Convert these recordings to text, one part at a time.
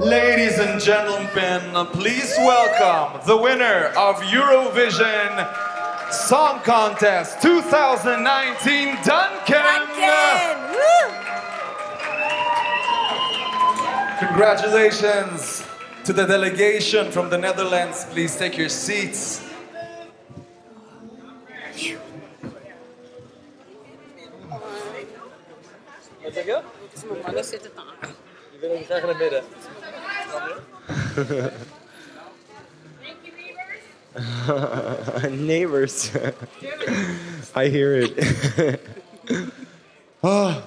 Ladies and gentlemen, please welcome the winner of Eurovision Song Contest 2019, Duncan! Congratulations to the delegation from the Netherlands. Please take your seats. Neighbors. I hear it. Oh,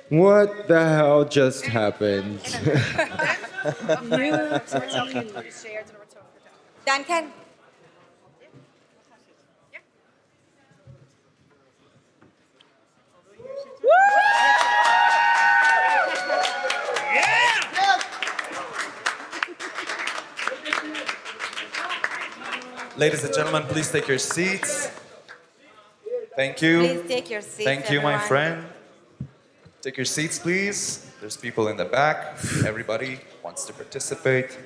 what the hell just happened? Duncan. Ladies and gentlemen, please take your seats. Thank you. Please take your seats. Thank you, my everyone. friend. Take your seats, please. There's people in the back. Everybody wants to participate.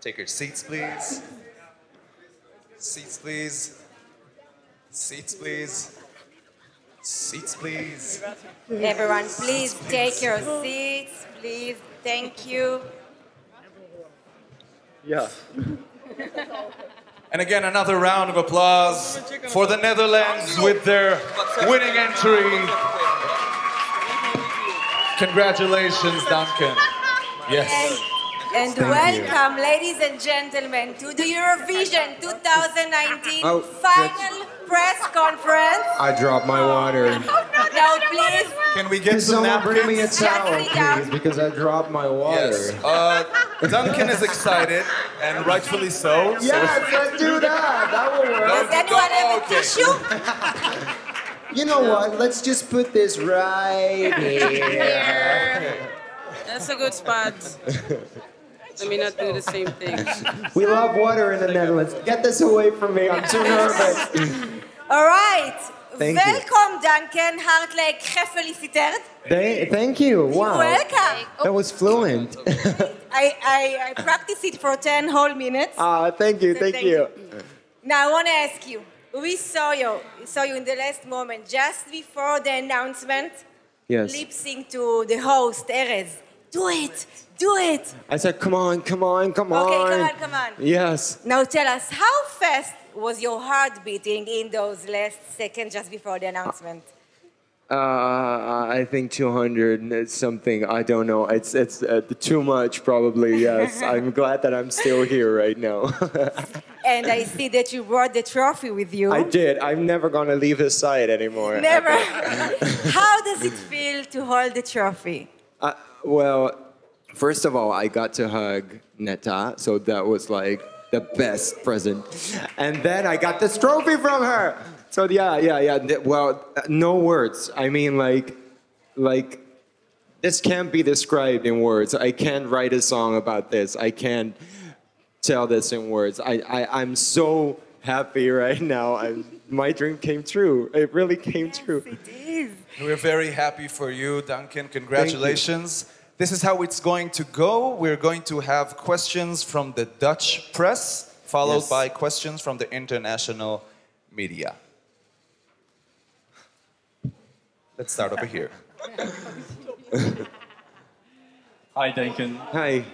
Take your seats, please. Seats, please. Seats, please. Seats, please. Everyone, please take your seats. Please, thank you. Yeah. And again, another round of applause for the Netherlands with their winning entry. Congratulations, Duncan. Yes. And welcome, ladies and gentlemen, to the Eurovision 2019 final press conference. I dropped my water. Now, please. Can we get Can some someone bring me a napkins? towel, please? Because I dropped my water. Yes. Duncan is excited, and rightfully so. Yes, let's do that. That will work. Does anyone have a tissue? You know what? Let's just put this right here. That's a good spot. Let me not do the same thing. We love water in the Netherlands. Get this away from me. I'm too nervous. All right. Thank you. Welcome, Duncan. Hartelijk gefeliciteerd. Thank you. Wow. Welcome. That was fluent. I practiced it for 10 whole minutes. Thank you. So Thank you. Now, I want to ask you. We saw you in the last moment, just before the announcement. Yes. Lip sync to the host, Erez. Do it. Do it. I said, come on, come on, come on. Okay, come on. Yes. Now tell us, how fast was your heart beating in those last seconds just before the announcement? I think 200 something. I don't know. It's too much probably. Yes. I'm glad that I'm still here right now. And I see that you brought the trophy with you. I did. I'm never gonna leave his side anymore. Never. How does it feel to hold the trophy? Well, first of all, I got to hug Neta, so that was like the best present. And then I got this trophy from her. So yeah. Well, no words. I mean, like, this can't be described in words. I can't write a song about this. I can't tell this in words. I'm so happy right now. My dream came true. It really came true. It is. We're very happy for you, Duncan. Congratulations. This is how it's going to go. We're going to have questions from the Dutch press, followed by questions from the international media. Let's start over here. Hi, Duncan. Hi.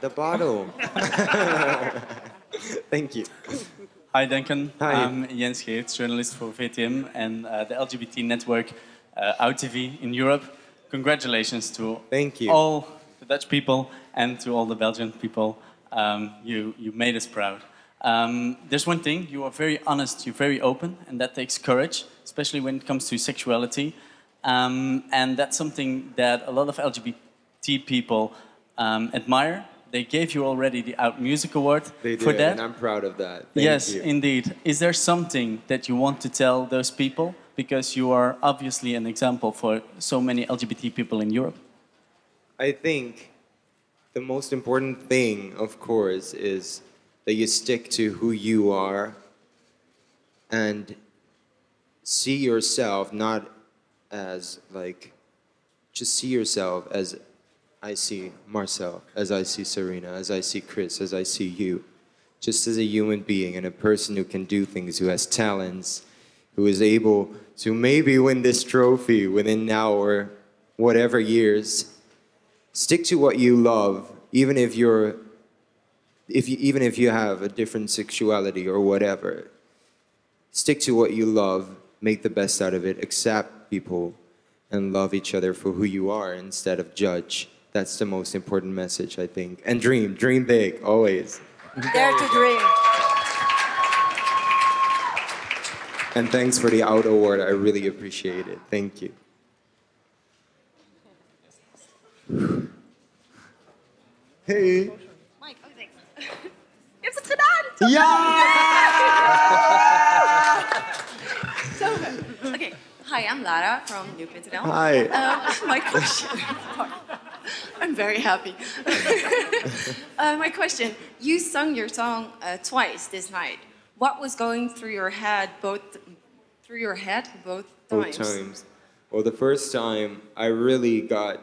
The bottle. Thank you. Hi, Duncan. Hi. I'm Jens Geerts, journalist for VTM and the LGBT network OutTV in Europe. Congratulations to all the Dutch people and to all the Belgian people. You made us proud. There's one thing, you are very honest, you're very open, and that takes courage, especially when it comes to sexuality. And that's something that a lot of LGBT people admire. They gave you already the Out Music Award for that. And I'm proud of that. Yes, you. indeed. Is there something that you want to tell those people? Because you are obviously an example for so many LGBT people in Europe. I think the most important thing, of course, is that you stick to who you are and see yourself not as like just see yourself as I see Marcel, as I see Serena, as I see Chris, as I see you. Just as a human being and a person who can do things, who has talents, who is able to maybe win this trophy within now or whatever years. Stick to what you love, even if even if you have a different sexuality or whatever. Stick to what you love, make the best out of it, accept people, and love each other for who you are instead of judge. That's the most important message, I think. And dream big, always. Dare to dream. And thanks for the Out Award. I really appreciate it. Thank you. Hey. Mike, oh thanks. Je hebt het gedaan! Ja! So good. Okay. Hi, I'm Lara from New.nl. Hi. My question. I'm very happy. My question: you sung your song twice this night. What was going through your head both times? Both times. Well, the first time I really got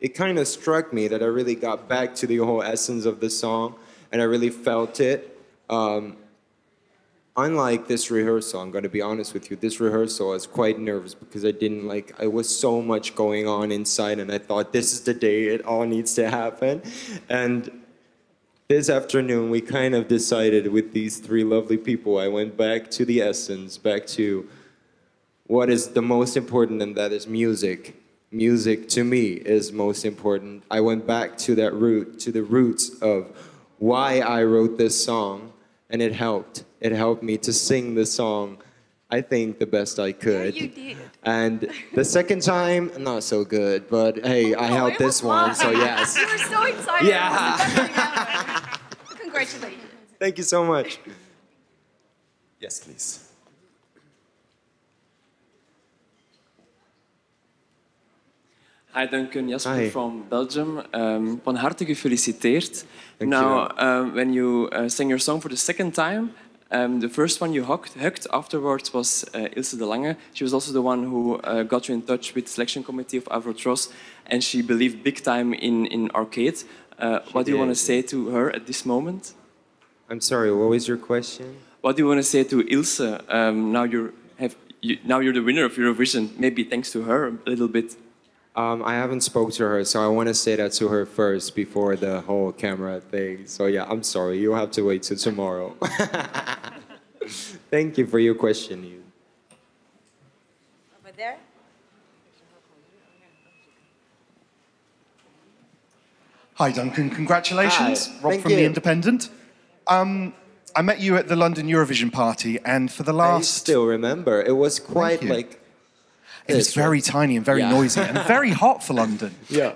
it kind of struck me that I really got back to the whole essence of the song, and I really felt it. Unlike this rehearsal, I'm going to be honest with you, this rehearsal I was quite nervous because I was so much going on inside, and I thought this is the day it all needs to happen. And this afternoon we kind of decided with these three lovely people, I went back to the essence, back to what is the most important, and that is music. Music to me is most important. I went back to that root, to the roots of why I wrote this song, and it helped. It helped me to sing the song, I think, the best I could. Yeah, you did. And the second time, not so good, but hey, I held this one, so yes. You were so excited. Yeah. Congratulations. Thank you so much. Yes, please. Hi Duncan, Jasper Hi. from Belgium. Van harte gefeliciteerd. Thank now, when you sang your song for the second time, the first one you hugged afterwards was Ilse de Lange. She was also the one who got you in touch with the selection committee of Avrotros, and she believed big time in Arcade. What do you want to say to her at this moment? I'm sorry, what was your question? What do you want to say to Ilse? Now you're the winner of Eurovision. Maybe thanks to her a little bit. I haven't spoke to her, so I want to say that to her first before the whole camera thing. So yeah, I'm sorry. You'll have to wait till tomorrow. Thank you for your question, Ian. Over there. Hi, Duncan. Congratulations. Hi. Rob Thank from you. The Independent. I met you at the London Eurovision party, and for the I last... still remember. It was quite you. like... It was very tiny and very noisy and very hot for London. Yeah.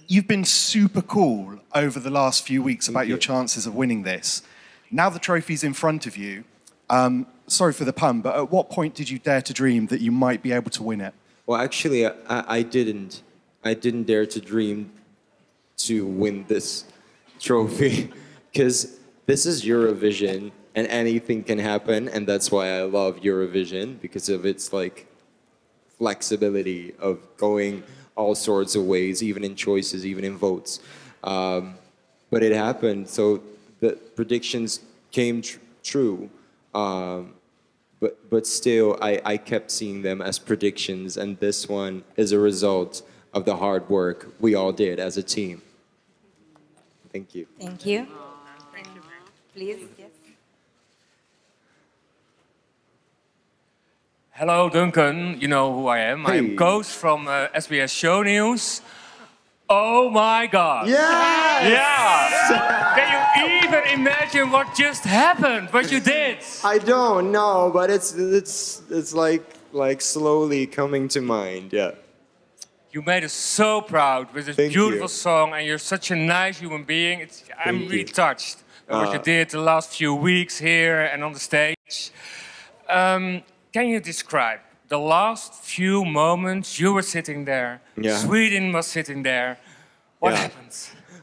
You've been super cool over the last few weeks about your chances of winning this. Now the trophy's in front of you. Sorry for the pun, but at what point did you dare to dream that you might be able to win it? Well, actually, I didn't. I didn't dare to dream to win this trophy because this is Eurovision and anything can happen, and that's why I love Eurovision, because of its like flexibility of going all sorts of ways, even in choices, even in votes. But it happened, so the predictions came true. But still, I kept seeing them as predictions, and this one is a result of the hard work we all did as a team. Thank you. Thank you. Please, yes. Hello, Duncan. You know who I am. Hey. I am Koos from SBS Show News. Oh my God! Yes! Yeah! Can you even imagine what just happened? What you did? I don't know, but it's like slowly coming to mind. Yeah. You made us so proud with this Thank beautiful you. song, and you're such a nice human being. I'm Thank really you. touched by what you did the last few weeks here and on the stage. Can you describe the last few moments you were sitting there? Yeah. Sweden was sitting there. What Yeah. happened?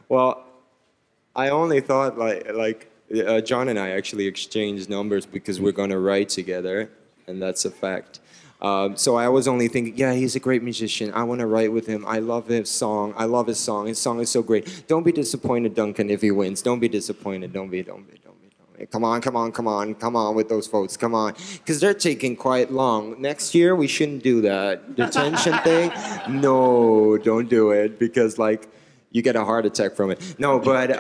Well, I only thought John and I actually exchanged numbers because we're gonna write together, and that's a fact. So I was only thinking, yeah, he's a great musician. I want to write with him. I love his song. I love his song. His song is so great. Don't be disappointed, Duncan, if he wins. Don't be disappointed. Don't be. Come on with those votes. Come on. Because they're taking quite long. Next year, we shouldn't do that. Detention thing? No, don't do it. Because, like, you get a heart attack from it. No, but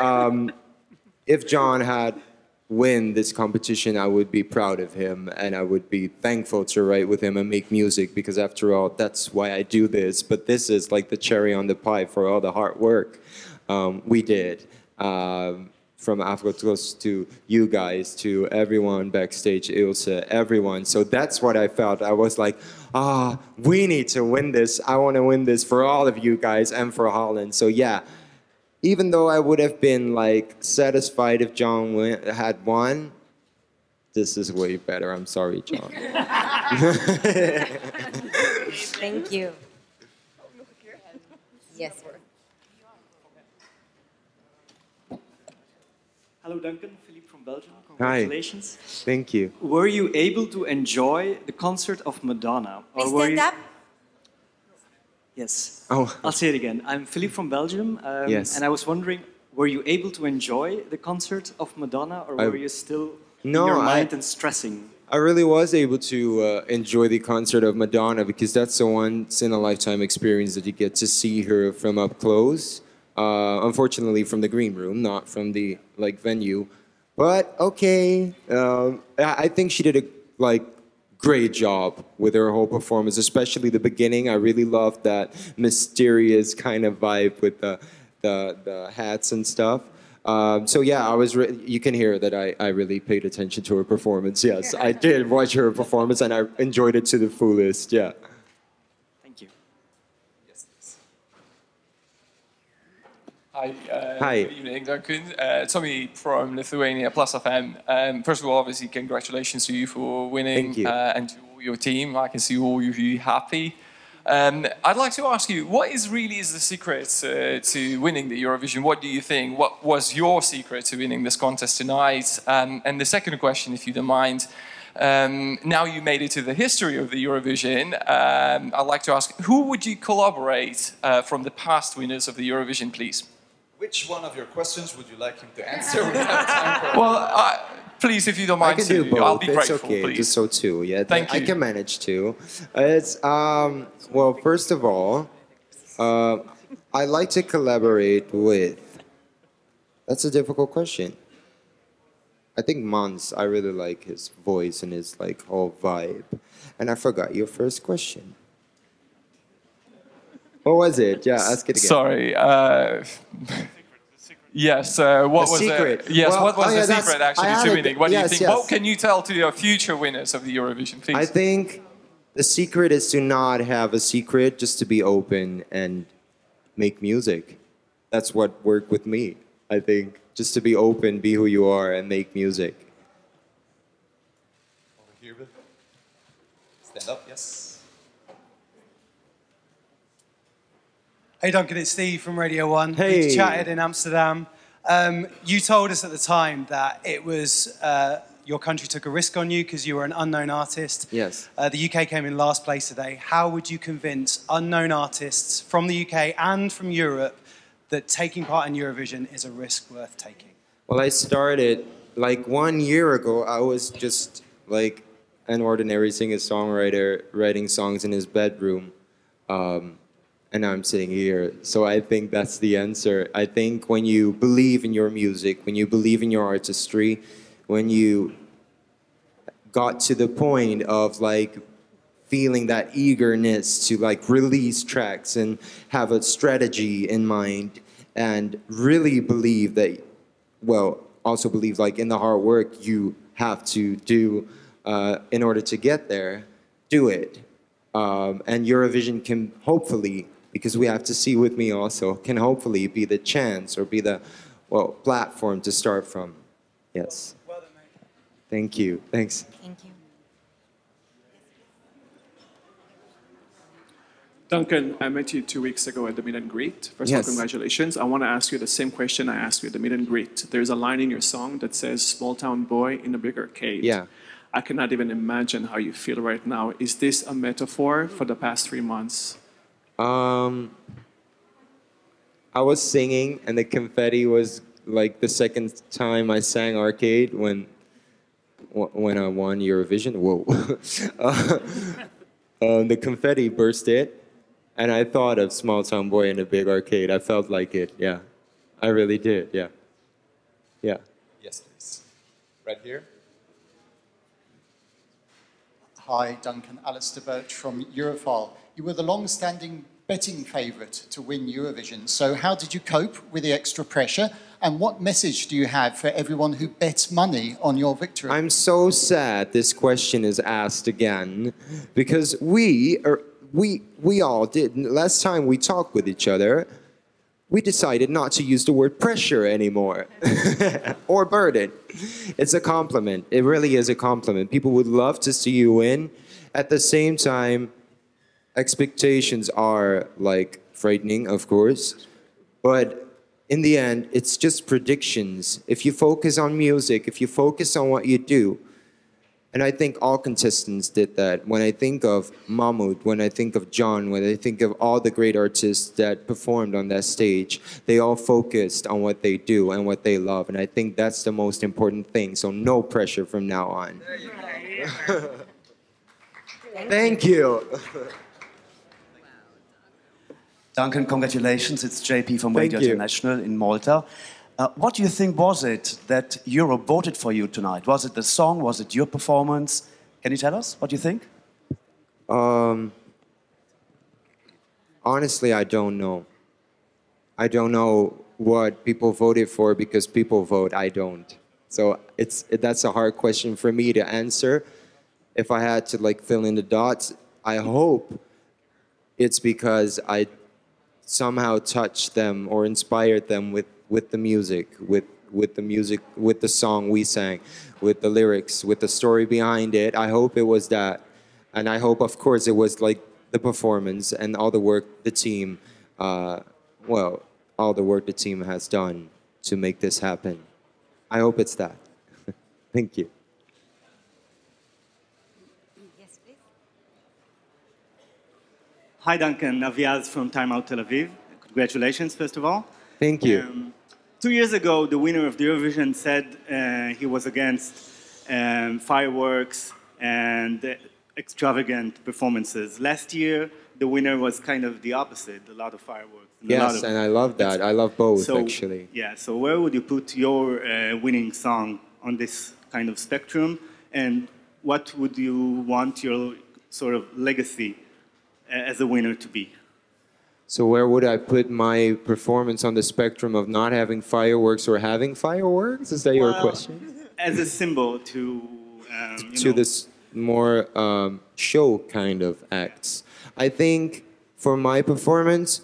if John had win this competition, I would be proud of him, and I would be thankful to write with him and make music, because after all, that's why I do this. But this is like the cherry on the pie for all the hard work we did. From Afrotros to you guys, to everyone backstage, Ilse, everyone. So that's what I felt. I was like, we need to win this. I want to win this for all of you guys and for Holland. So yeah, even though I would have been like satisfied if John had won, this is way better. I'm sorry, John. Thank you. Yes. Hello, Duncan. Philippe from Belgium. Congratulations. Hi. Thank you. Were you able to enjoy the concert of Madonna? Please stand up. Yes. Oh. I'll say it again. I'm Philippe from Belgium. Yes. And I was wondering, were you able to enjoy the concert of Madonna, or were you still in your mind and stressing? I really was able to enjoy the concert of Madonna, because that's the once-in-a-lifetime experience that you get to see her from up close. Unfortunately, from the green room, not from the venue. But okay, I think she did a great job with her whole performance, especially the beginning. I really loved that mysterious kind of vibe with the hats and stuff. So yeah, you can hear that I really paid attention to her performance. Yes, I did watch her performance, and I enjoyed it to the fullest. Yeah. Thank you. Hi. Hi. Good evening, Duncan. Tommy from Lithuania, Plus FM. First of all, obviously, congratulations to you for winning. Thank you. And to all your team. I can see all of you happy. I'd like to ask you, what is the secret to winning the Eurovision? What do you think? What was your secret to winning this contest tonight? And the second question, if you don't mind, now you made it to the history of the Eurovision, I'd like to ask, who would you collaborate from the past winners of the Eurovision, please? Which one of your questions would you like him to answer? We have time for well, please, if you don't mind, I can do both. I'll be it's grateful, okay. please. Just so too. Yeah, Thank you. I can manage to. It's well, first of all, I like to collaborate with. That's a difficult question. I think Mons. I really like his voice and his whole vibe. And I forgot your first question. What was it? Yeah, ask it again. Sorry. Yes. What was secret? Yes. Well, what was the secret actually to winning? What do you think? Yes. What can you tell to your future winners of the Eurovision, please? I think the secret is to not have a secret, just to be open and make music. That's what worked with me. I think just to be open, be who you are, and make music. Over here, Bill. Stand up. Yes. Hey Duncan, it's Steve from Radio 1. Hey. We chatted in Amsterdam. You told us at the time that it was your country took a risk on you because you were an unknown artist. Yes. The UK came in last place today. How would you convince unknown artists from the UK and from Europe that taking part in Eurovision is a risk worth taking? Well, I started 1 year ago. I was just an ordinary singer-songwriter writing songs in his bedroom. And now I'm sitting here. So I think that's the answer. I think when you believe in your music, when you believe in your artistry, when you got to the point of feeling that eagerness to release tracks and have a strategy in mind, and really believe that, well, also believe in the hard work you have to do in order to get there, do it. And Eurovision can hopefully, because we have to see with me also, can hopefully be the chance or be the, platform to start from. Yes. Well done, mate. Thank you. Thanks. Thank you. Duncan, I met you 2 weeks ago at the meet and greet. First of all, congratulations. I want to ask you the same question I asked you at the meet and greet. There's a line in your song that says, small town boy in a big arcade. Yeah. I cannot even imagine how you feel right now. Is this a metaphor for the past 3 months? I was singing, and the confetti was like the second time I sang Arcade when I won Eurovision. Whoa. The confetti bursted, and I thought of Small Town Boy in a big arcade. I felt like it, yeah. I really did, yeah. Yeah. Yes, please. Right here. Hi, Duncan. Alistair Birch from Europhile. You were the long-standing betting favourite to win Eurovision. So how did you cope with the extra pressure? And what message do you have for everyone who bets money on your victory? I'm so sad this question is asked again, because we all did. Last time we talked with each other, we decided not to use the word pressure anymore, or burden. It's a compliment. It really is a compliment. People would love to see you win. At the same time, expectations are like frightening, of course, but in the end, it's just predictions. If you focus on music, if you focus on what you do, and I think all contestants did that. When I think of Mahmoud, when I think of John, when I think of all the great artists that performed on that stage, they all focused on what they do and what they love. And I think that's the most important thing. So no pressure from now on. Thank you. Duncan, congratulations. It's JP from Radio International in Malta. What do you think was it that Europe voted for you tonight? Was it the song? Was it your performance? Can you tell us what you think? Honestly, I don't know. I don't know what people voted for because people vote. I don't. So that's a hard question for me to answer. If I had to like fill in the dots, I hope it's because I somehow touched them or inspired them with the music, with the song we sang, with the lyrics, with the story behind it. I hope it was that. And I hope, of course, it was like the performance and all the work the team, all the work the team has done to make this happen. I hope it's that. Thank you. Yes, please. Hi, Duncan. Aviaz from Time Out Tel Aviv. Congratulations, first of all. Thank you. 2 years ago, the winner of the Eurovision said he was against fireworks and extravagant performances. Last year, the winner was kind of the opposite, a lot of fireworks. Yes, and I love that. I love both, actually. Yeah, so where would you put your winning song on this kind of spectrum? And what would you want your sort of legacy as a winner to be? So where would I put my performance on the spectrum of not having fireworks or having fireworks? Is that your question? As a symbol to... this more show kind of acts. I think for my performance,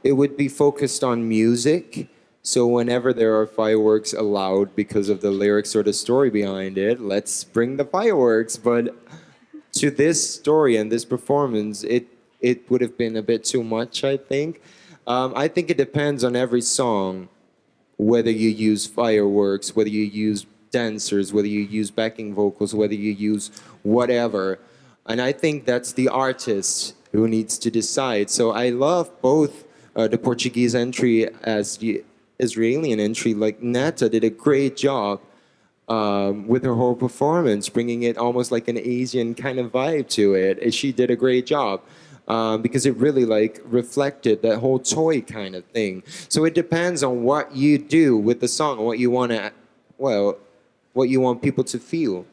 it would be focused on music. So whenever there are fireworks allowed because of the lyrics or the story behind it, let's bring the fireworks. But to this story and this performance, it would have been a bit too much, I think. I think it depends on every song, whether you use fireworks, whether you use dancers, whether you use backing vocals, whether you use whatever. And I think that's the artist who needs to decide. So I love both the Portuguese entry as the Israeli entry. Like Netta did a great job with her whole performance, bringing it almost like an Asian kind of vibe to it. She did a great job. Because it really like reflected that whole toy kind of thing. So it depends on what you do with the song, what you want to, what you want people to feel.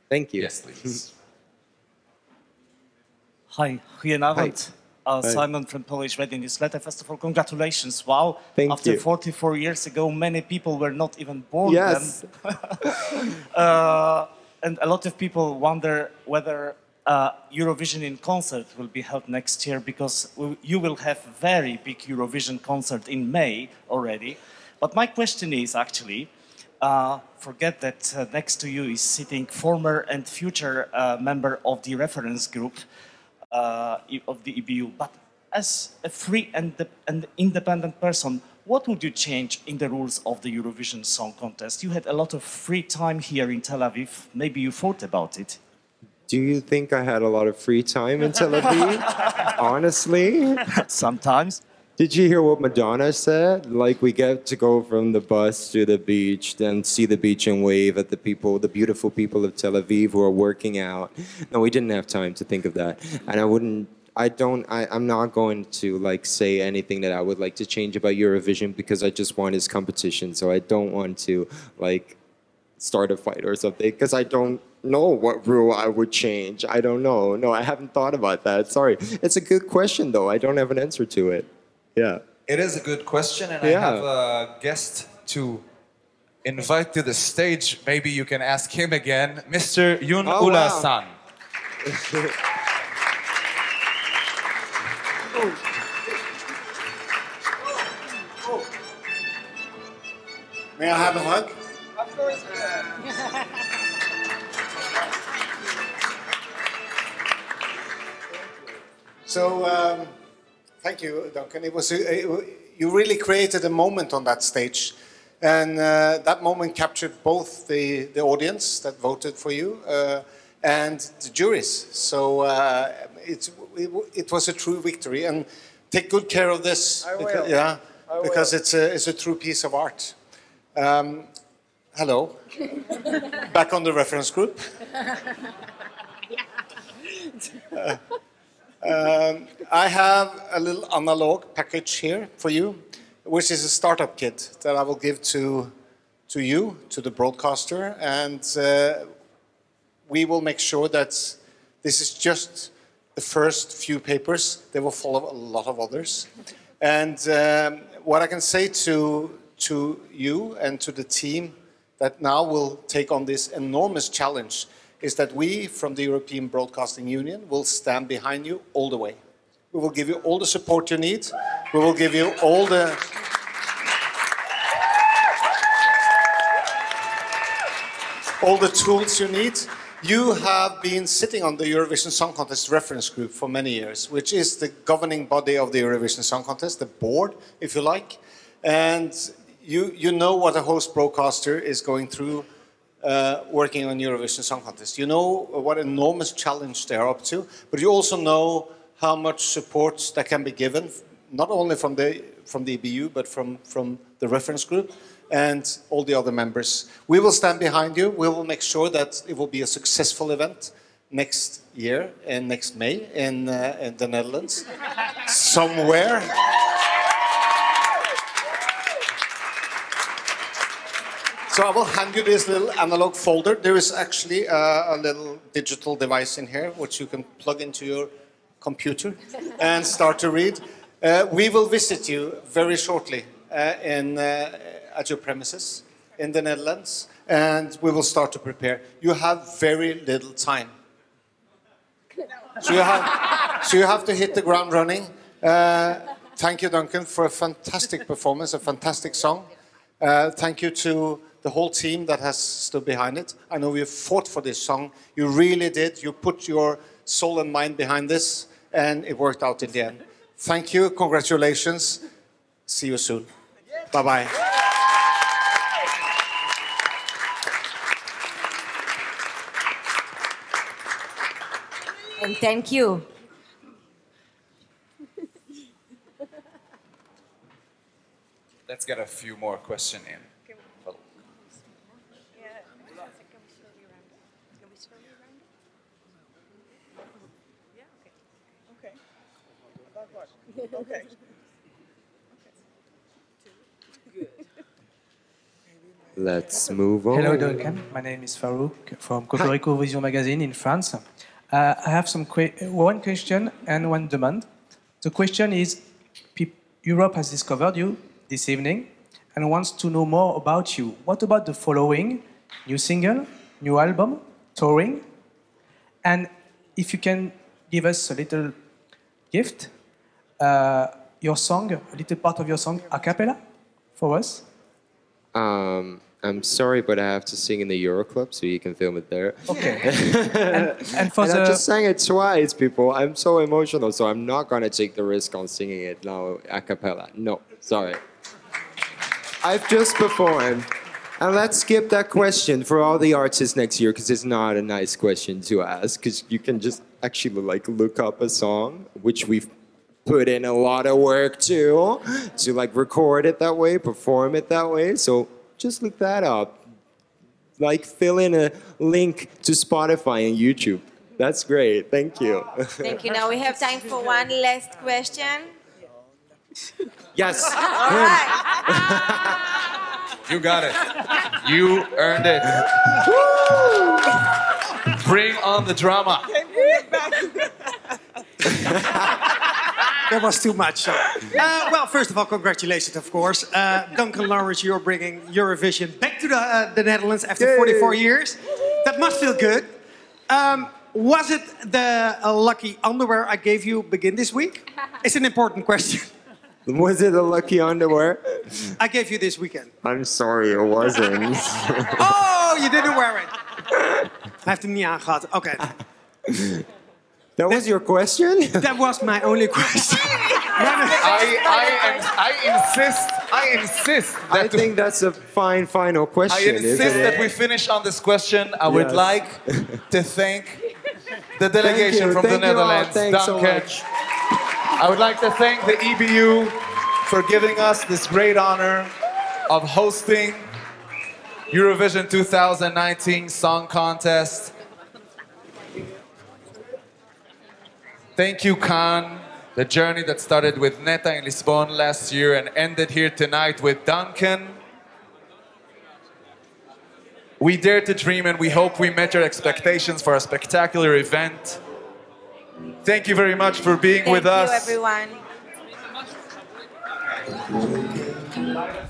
Thank you. Yes, please. Hi, goedenavond. Simon from Polish Radio Newsletter. First of all, congratulations. Wow. Thank you. 44 years ago, many people were not even born yes. then. And a lot of people wonder whether Eurovision in concert will be held next year, because you will have a very big Eurovision concert in May already. But my question is actually, forget that next to you is sitting former and future member of the reference group of the EBU, but as a free and independent person, what would you change in the rules of the Eurovision Song Contest? You had a lot of free time here in Tel Aviv. Maybe you thought about it. Do you think I had a lot of free time in Tel Aviv? Honestly? Sometimes. Did you hear what Madonna said? Like, we get to go from the bus to the beach, then see the beach and wave at the people, the beautiful people of Tel Aviv who are working out. No, we didn't have time to think of that. And I'm not going to like say anything that I would like to change about Eurovision because I just want this competition. So I don't want to like start a fight or something because I don't know what rule I would change. I don't know. No, I haven't thought about that. Sorry. It's a good question though. I don't have an answer to it. Yeah. It is a good question, and I have a guest to invite to the stage. Maybe you can ask him again, Mr. Yun Ula-san. May I have a hug? Of course. So, thank you, Duncan. It was you really created a moment on that stage, and that moment captured both the audience that voted for you and the juries. So it was a true victory, and take good care of this. I will. Because it's a true piece of art. Hello, back on the reference group. I have a little analog package here for you, which is a startup kit that I will give to you, to the broadcaster, and we will make sure that this is just the first few papers. They will follow a lot of others. And what I can say to you and to the team that now will take on this enormous challenge is that we, from the European Broadcasting Union, will stand behind you all the way. We will give you all the support you need. We will give you all the tools you need. You have been sitting on the Eurovision Song Contest reference group for many years, which is the governing body of the Eurovision Song Contest, the board, if you like. And you know what a host broadcaster is going through working on Eurovision Song Contest. You know what enormous challenge they're up to, but you also know how much support that can be given, not only from the EBU, but from the reference group and all the other members. We will stand behind you. We will make sure that it will be a successful event next year and next May in the Netherlands, somewhere. So I will hand you this little analog folder. There is actually a little digital device in here which you can plug into your computer and start to read. We will visit you very shortly at your premises in the Netherlands, and we will start to prepare. You have very little time. So you have to hit the ground running. Thank you, Duncan, for a fantastic performance, a fantastic song. Thank you to the whole team that has stood behind it. I know you fought for this song. You really did. You put your soul and mind behind this, and it worked out in the end. Thank you. Congratulations. See you soon. Bye-bye. And thank you. Let's get a few more questions in. Okay. Let's move on. Hello, Duncan. My name is Farouk from Eurovisión magazine in France. I have one question and one demand. The question is, Europe has discovered you this evening and wants to know more about you. What about the following? New single, new album, touring? And if you can give us a little gift, your song, a little part of your song, a cappella, for us? I'm sorry, but I have to sing in the Euro Club, so you can film it there. Okay. and for I just sang it twice, people. I'm so emotional, so I'm not going to take the risk on singing it now a cappella. No, sorry. I've just performed. And let's skip that question for all the artists next year, because it's not a nice question to ask, because you can just actually like look up a song, which we've put in a lot of work to like record it that way, perform it that way. So just look that up. Like fill in a link to Spotify and YouTube. That's great. Thank you. Thank you. Now we have time for one last question. Yes. All right. You got it. You earned it. Bring on the drama. That was too much. Well, first of all, congratulations, of course. Duncan Laurence, you're bringing Eurovision back to the Netherlands after 44 years. That must feel good. Was it the lucky underwear I gave you begin this week? It's an important question. Was it a lucky underwear? I gave you this weekend. I'm sorry, it wasn't. Oh, you didn't wear it. Hij heeft hem niet aangehad. Okay. That was your question? That was my only question. I insist. I think that's a fine final question. I insist that we finish on this question. I would like to thank the delegation from the Netherlands, Thanks Duncan. so much. I would like to thank the EBU for giving us this great honor of hosting Eurovision 2019 Song Contest. Thank you, Khan. The journey that started with Neta in Lisbon last year and ended here tonight with Duncan. We dare to dream and we hope we met your expectations for a spectacular event. Thank you very much for being with us. Thank you, everyone.